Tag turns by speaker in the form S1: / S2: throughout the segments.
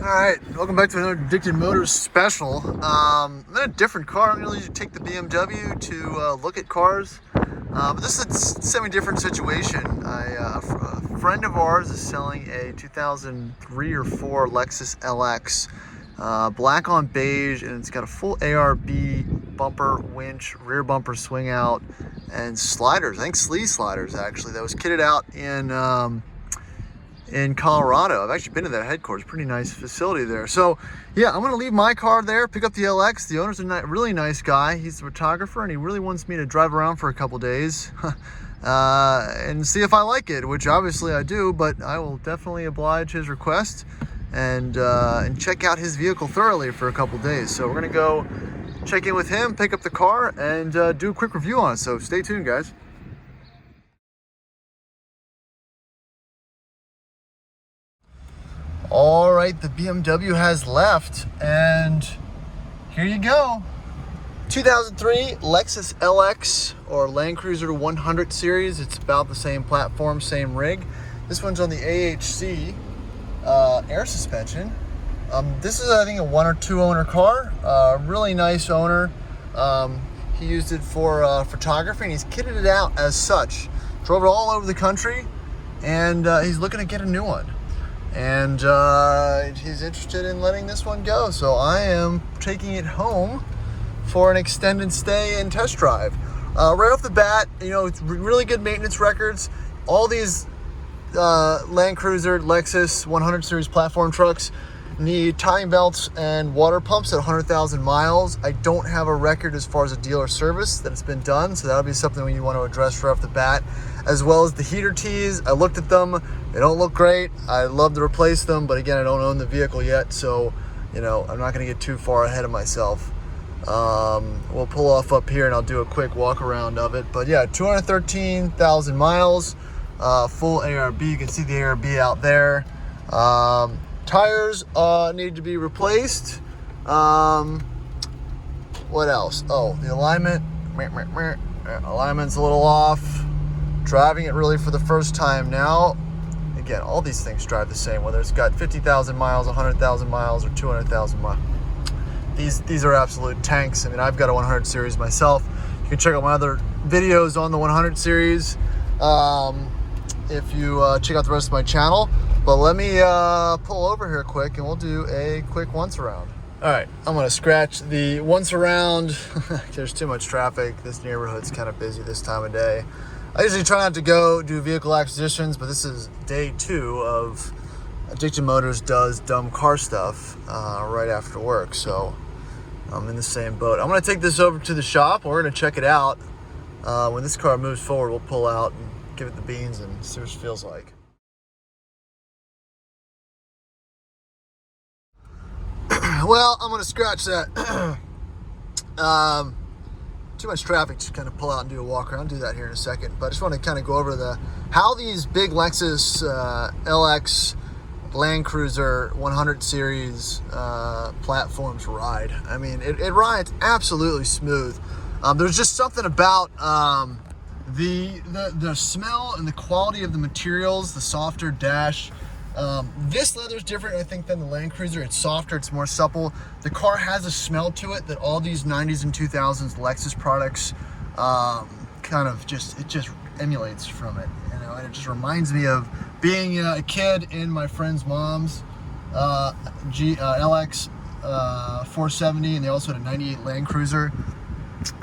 S1: Alright, welcome back to another Addicted Motors special. I'm in a different car. I'm going to take the BMW to look at cars. But this is a semi-different situation. A friend of ours is selling a 2003 or 4 Lexus LX. Black on beige, and it's got a full ARB bumper, winch, rear bumper swing out, and sliders. I think sleeve sliders, actually. That was kitted out in Colorado. I've actually been to that headquarters. Pretty nice facility there. So yeah, I'm gonna leave my car there, pick up the LX. The owner's a really nice guy. He's a photographer and he really wants me to drive around for a couple days and see if I like it, which obviously I do, but I will definitely oblige his request and check out his vehicle thoroughly for a couple days. So we're gonna go check in with him, pick up the car, and do a quick review on it. So stay tuned, guys. All right, the BMW has left, and here you go. 2003 Lexus LX, or Land Cruiser 100 series. It's about the same platform, same rig. This one's on the AHC air suspension. This is, I think, a 1 or 2 owner car. Really nice owner. He used it for photography, and he's kitted it out as such. Drove it all over the country, and he's looking to get a new one. And he's interested in letting this one go. So I am taking it home for an extended stay and test drive. Right off the bat, you know, it's really good maintenance records. All these Land Cruiser, Lexus 100 series platform trucks need timing belts and water pumps at 100,000 miles. I don't have a record as far as a dealer service that it's been done, so that'll be something we want to address right off the bat, as well as the heater tees. I looked at them. They don't look great. I'd love to replace them, but again, I don't own the vehicle yet, so you know, I'm not going to get too far ahead of myself. We'll pull off up here and I'll do a quick walk around of it. But yeah, 213,000 miles, full ARB. You can see the ARB out there. Tires need to be replaced. What else? Oh, the alignment. Alignment's a little off. Driving it really for the first time now. Again, all these things drive the same, whether it's got 50,000 miles, 100,000 miles, or 200,000 miles. These are absolute tanks. I mean, I've got a 100 series myself. You can check out my other videos on the 100 series if you check out the rest of my channel. But let me pull over here quick and we'll do a quick once around. All right, I'm gonna scratch the once around. There's too much traffic. This neighborhood's kind of busy this time of day. I usually try not to go do vehicle acquisitions, but this is day 2 of Addicted Motors does dumb car stuff right after work. So I'm in the same boat. I'm gonna take this over to the shop. We're gonna check it out. When this car moves forward, we'll pull out and give it the beans and see what it feels like. Well, I'm gonna scratch that. Too much traffic to kind of pull out and do a walk around. I'll do that here in a second. But I just want to kind of go over how these big Lexus LX Land Cruiser 100 series platforms ride. I mean, it rides absolutely smooth. There's just something about the smell and the quality of the materials, the softer dash. This leather is different, I think, than the Land Cruiser. It's softer, it's more supple. The car has a smell to it that all these 90s and 2000s Lexus products kind of just emulates from it. You know, and it just reminds me of being a kid in my friend's mom's LX 470, and they also had a 98 Land Cruiser.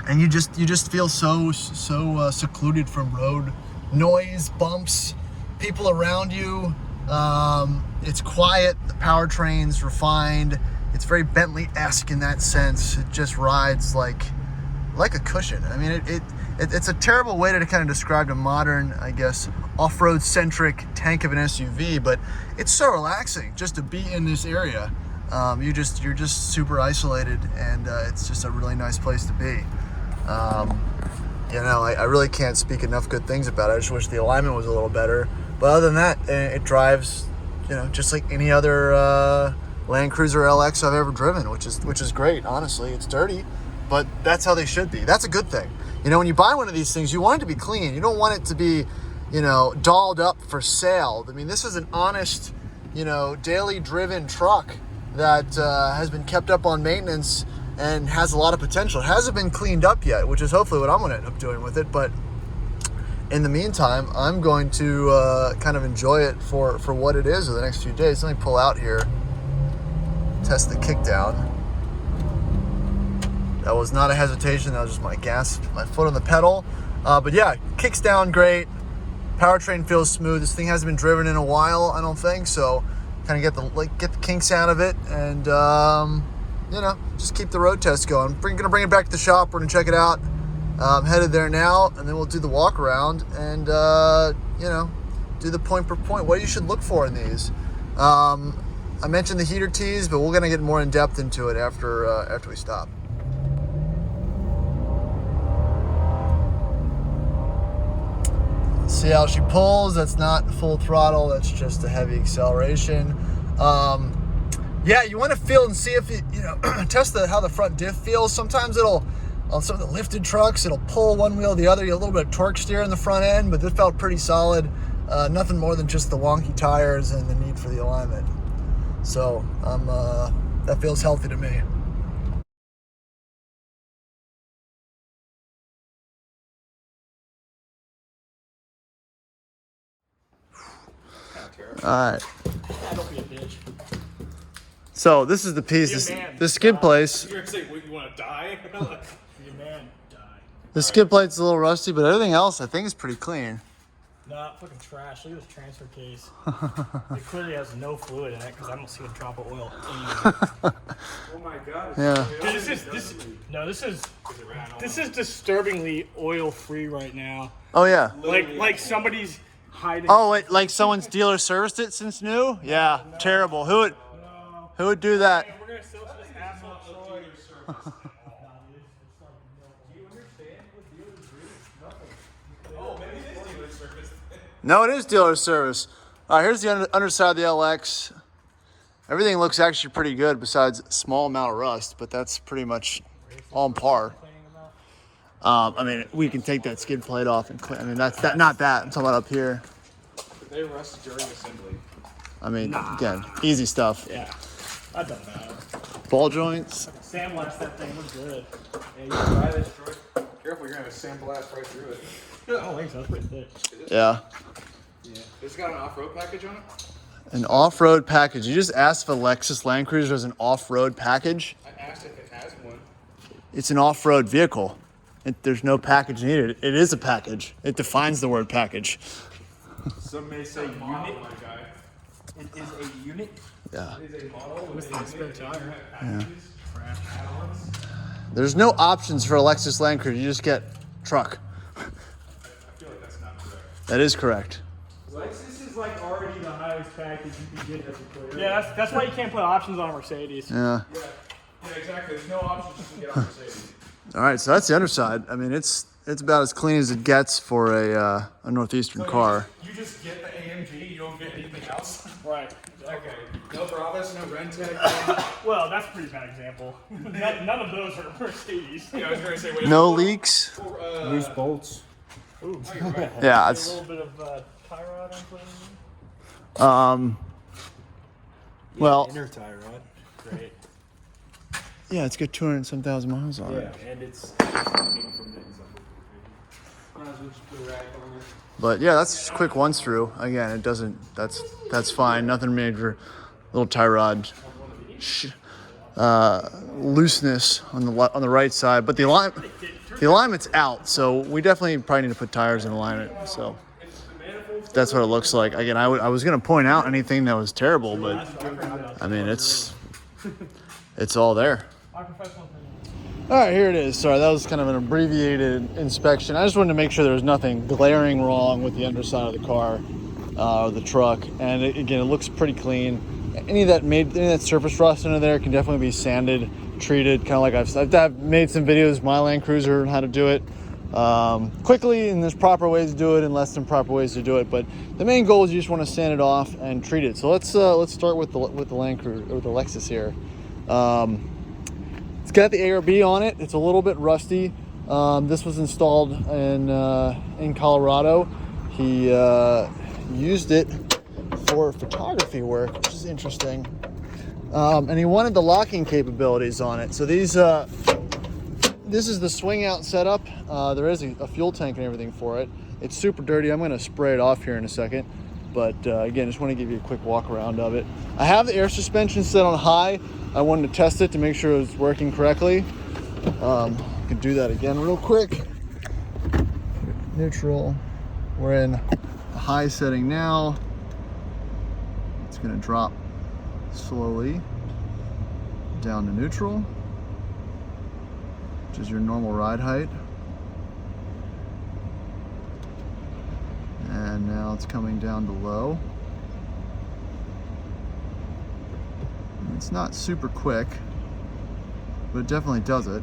S1: And you just feel so secluded from road noise, bumps, people around you. It's quiet, the powertrain's refined, it's very Bentley-esque in that sense. It just rides like a cushion. I mean, it's a terrible way to kind of describe a modern, I guess, off-road centric tank of an SUV, but it's so relaxing just to be in this area. You're just super isolated, and it's just a really nice place to be. You know, I really can't speak enough good things about it. I just wish the alignment was a little better. But other than that, it drives, you know, just like any other Land Cruiser LX I've ever driven, which is great. Honestly, it's dirty, but that's how they should be. That's a good thing. You know, when you buy one of these things, you want it to be clean. You don't want it to be, you know, dolled up for sale. I mean, this is an honest, you know, daily driven truck that has been kept up on maintenance and has a lot of potential. It hasn't been cleaned up yet, which is hopefully what I'm going to end up doing with it. But in the meantime, I'm going to kind of enjoy it for what it is over the next few days. Let me pull out here, test the kickdown. That was not a hesitation. That was just my foot on the pedal. But yeah, kicks down great. Powertrain feels smooth. This thing hasn't been driven in a while, I don't think. So kind of get the kinks out of it, and you know, just keep the road test going. Gonna bring it back to the shop. We're gonna check it out. I'm headed there now, and then we'll do the walk around and you know, do the point per point. What you should look for in these. I mentioned the heater tees, but we're gonna get more in depth into it after we stop. See how she pulls. That's not full throttle. That's just a heavy acceleration. Yeah, you want to feel and see if you know test how the front diff feels. Sometimes on some of the lifted trucks, it'll pull one wheel or the other. You have a little bit of torque steer in the front end, but this felt pretty solid. Nothing more than just the wonky tires and the need for the alignment. So that feels healthy to me. All right.
S2: Don't be a bitch.
S1: So this is the piece. This skid place.
S2: You're gonna say, "You want to die?" Be a man, die.
S1: The skid plate's a little rusty, but everything else I think is pretty clean.
S2: Nah, fucking trash. Look at this transfer case. It clearly has no fluid in it because I don't see a drop of oil anywhere.
S3: Oh my god.
S1: Yeah.
S2: This is disturbingly oil free right now.
S1: Oh yeah.
S2: Like somebody's hiding.
S1: Oh wait, like someone's dealer serviced it since new? Yeah.
S2: No.
S1: Terrible. Who would do that?
S2: We're gonna sell to this asshole Troy.
S1: No, it is dealer service. All right, here's the underside of the LX. Everything looks actually pretty good besides a small amount of rust, but that's pretty much on par. I mean, we can take that skid plate off and clean. I mean, not that. I'm talking about up here.
S3: They rust during assembly.
S1: I mean, again, easy stuff.
S2: Yeah, I've done that.
S1: Ball joints.
S2: Sandblast that thing. We're good.
S3: Yeah, you try this, Troy. Careful, you're gonna have a sandblast right through it.
S2: Oh, thanks. That's pretty thick.
S1: Yeah.
S3: Yeah. It's got an off-road package on it?
S1: An off-road package. You just asked if a Lexus Land Cruiser has an off-road package.
S3: I asked if it has one.
S1: It's an off-road vehicle. There's no package needed. It is a package. It defines the word package.
S3: Some may say unit. My guy.
S2: It is a unit.
S1: Yeah.
S3: It is a model
S2: With a spare tire.
S3: trash add-ons.
S1: There's no options for a Lexus Land Cruiser. You just get truck.
S3: I feel like that's not correct.
S1: That is correct.
S2: Lexus is like already the highest package you can get as a Toyota. Yeah, that's why you can't put options on a Mercedes.
S1: Yeah.
S3: Yeah, exactly. There's no options you can get on Mercedes.
S1: All right, so that's the underside. I mean, it's about as clean as it gets for a Northeastern car.
S3: You just get the AMG, you don't get anything else?
S2: Right.
S3: Okay. No Brabus, no Rentec.
S2: Well, that's a pretty bad example. None of those are Mercedes.
S3: Yeah, I was going to say, wait.
S1: No leaks.
S4: Loose bolts.
S2: Ooh.
S3: Oh, you're right.
S1: Yeah,
S2: A
S1: it's
S2: little bit of tie rod on putting
S1: well,
S4: Inner tie rod.
S2: Great.
S1: yeah, it's got 200-some thousand miles on it.
S4: And it's
S1: But yeah, that's just a quick once through. Again, it doesn't. That's fine. Nothing major. Little tie rod looseness on the right side, but the alignment's out. So we definitely probably need to put tires in alignment. So that's what it looks like. Again, I was gonna point out anything that was terrible, but I mean it's all there. All right, here it is. Sorry, that was kind of an abbreviated inspection. I just wanted to make sure there was nothing glaring wrong with the underside of the car or the truck. And again, it looks pretty clean. Any of that surface rust under there can definitely be sanded, treated, kind of like I've made some videos, my Land Cruiser, on how to do it quickly, and there's proper ways to do it and less than proper ways to do it. But the main goal is you just want to sand it off and treat it. So let's start with the Land Cruiser or the Lexus here. It's got the ARB on it. It's a little bit rusty. This was installed in Colorado. He used it for photography work, which is interesting. And he wanted the locking capabilities on it. So these, this is the swing out setup. There is a fuel tank and everything for it. It's super dirty. I'm gonna spray it off here in a second. But again, just wanna give you a quick walk around of it. I have the air suspension set on high. I wanted to test it to make sure it was working correctly. I can do that again real quick. Neutral. We're in the high setting now. It's gonna drop slowly down to neutral, which is your normal ride height. And now it's coming down to low. It's not super quick, but it definitely does it.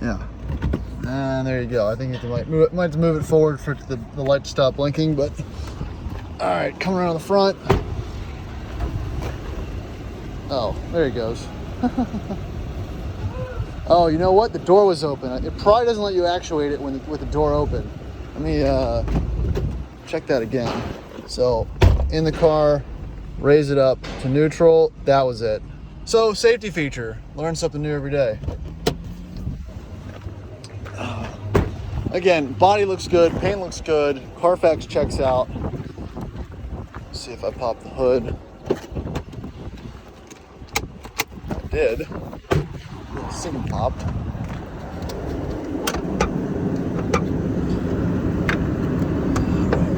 S1: Yeah, and there you go. I think you might have to move it forward for the light to stop blinking, but all right, coming around the front. Oh, there he goes. Oh, you know what? The door was open. It probably doesn't let you actuate it with the door open. Let me check that again. So, in the car, raise it up to neutral. That was it. So, safety feature. Learn something new every day. Again, body looks good, paint looks good, Carfax checks out. Let's see if I pop the hood. I did. The thing popped.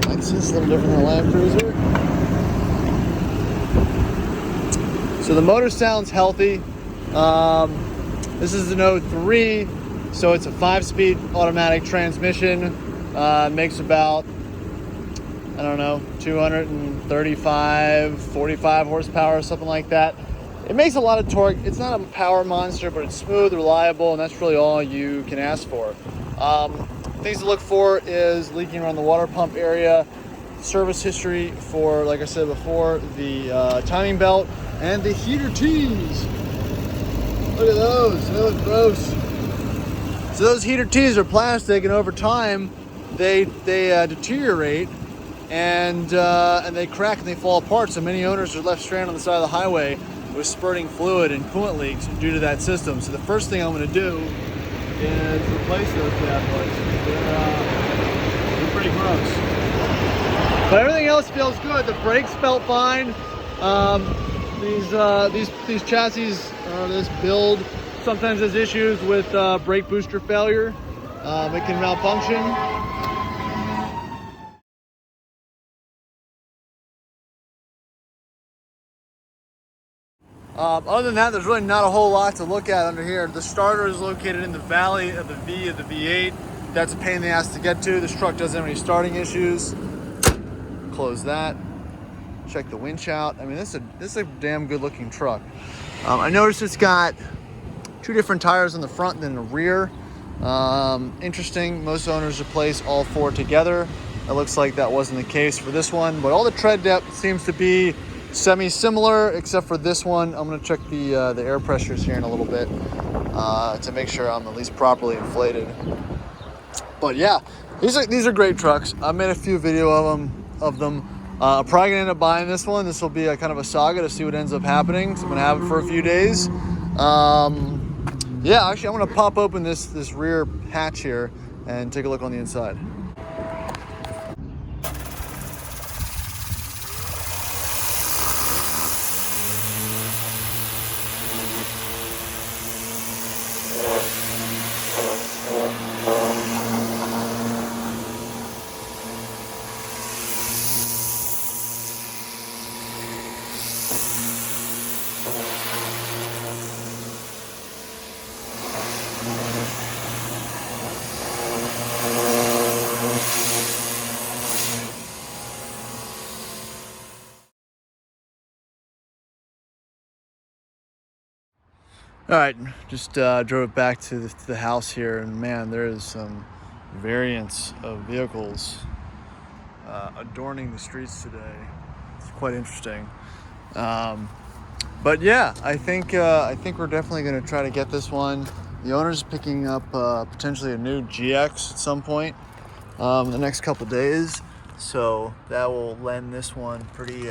S1: Lexus, a little different than a Land Cruiser. So the motor sounds healthy. This is an 03. So it's a 5-speed automatic transmission, makes about, I don't know, 235, 45 horsepower, something like that. It makes a lot of torque. It's not a power monster, but it's smooth, reliable, and that's really all you can ask for. Things to look for is leaking around the water pump area, service history for, like I said before, the timing belt, and the heater tees. Look at those, they look gross. So those heater tees are plastic, and over time they deteriorate and they crack and they fall apart. So many owners are left stranded on the side of the highway with spurting fluid and coolant leaks due to that system. So the first thing I'm going to do is replace those bad boys. They're pretty gross. But everything else feels good. The brakes felt fine. These chassis, this build, sometimes has issues with brake booster failure. It can malfunction. Other than that, there's really not a whole lot to look at under here. The starter is located in the valley of the V of the V8. That's a pain in the ass to get to. This truck doesn't have any starting issues. Close that. Check the winch out. I mean, this is a damn good looking truck. I noticed it's got 2 different tires on the front and then the rear. Interesting, most owners replace all 4 together. It looks like that wasn't the case for this one, but all the tread depth seems to be semi-similar, except for this one. I'm gonna check the air pressures here in a little bit to make sure I'm at least properly inflated. But yeah, these are great trucks. I made a few video of them. I'm probably gonna end up buying this one. This will be a kind of a saga to see what ends up happening. So I'm gonna have it for a few days. Yeah, actually, I'm gonna pop open this rear hatch here and take a look on the inside. All right, just drove it back to the house here, and man, there is some variance of vehicles adorning the streets today. It's quite interesting. But yeah, I think we're definitely going to try to get this one. The owner's picking up potentially a new GX at some point in the next couple days, so that will lend this one pretty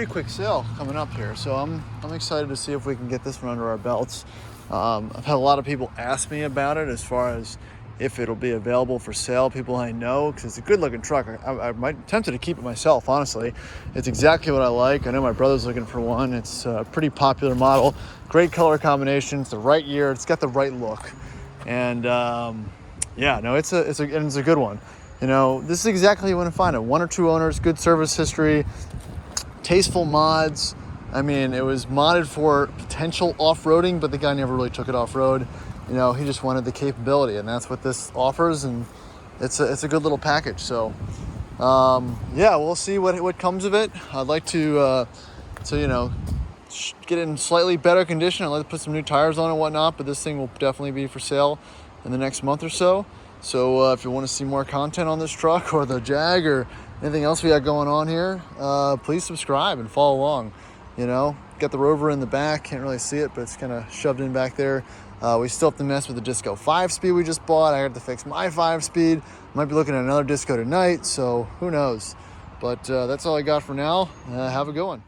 S1: quick sale coming up here. So I'm excited to see if we can get this one under our belts. I've had a lot of people ask me about it as far as if it'll be available for sale, people I know, because it's a good looking truck. I might tempted to keep it myself, honestly. It's exactly what I like. I know my brother's looking for one. It's a pretty popular model, great color combination, it's the right year, it's got the right look. And yeah, no, it's a good one. You know, this is exactly what you want to find it. 1 or 2 owners, good service history, tasteful mods. I mean, it was modded for potential off-roading, but the guy never really took it off-road. You know, he just wanted the capability, and that's what this offers, and it's a good little package. So, yeah, we'll see what comes of it. I'd like to you know, get it in slightly better condition. I'd like to put some new tires on it and whatnot, but this thing will definitely be for sale in the next month or so. So if you want to see more content on this truck or the Jag or anything else we got going on here, please subscribe and follow along. You know, got the Rover in the back, can't really see it, but it's kind of shoved in back there. We still have to mess with the Disco 5-speed we just bought. I have to fix my 5-speed. Might be looking at another Disco tonight, so who knows. But that's all I got for now. Have a good one.